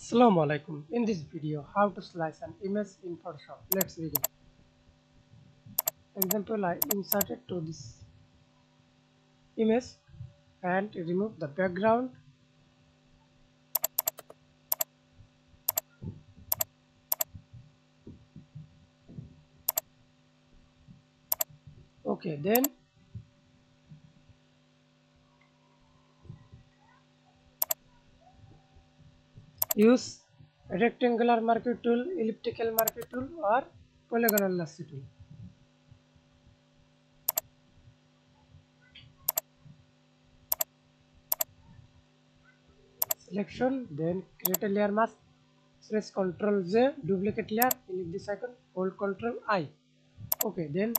Assalamu Walaikum. In this video, how to slice an image in Photoshop. Let's begin. Example, I inserted to this image and remove the background. Okay, then use rectangular marquee tool, elliptical marquee tool or polygonal lasso tool. Selection, then create a layer mask, press Ctrl J, duplicate layer, click this icon, hold Ctrl I. Okay, then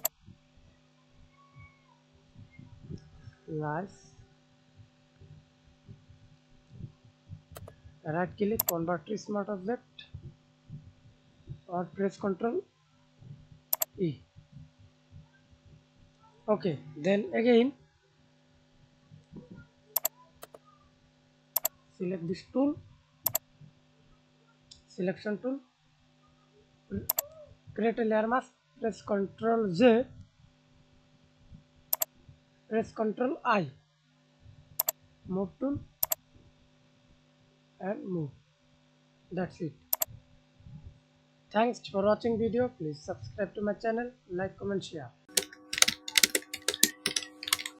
slice, right click, convert to smart object or press Ctrl E. Okay, then again select this tool, selection tool, create a layer mask, press Ctrl J, press Ctrl I, move tool and move. That's it. Thanks for watching video. Please subscribe to my channel, like, comment, share.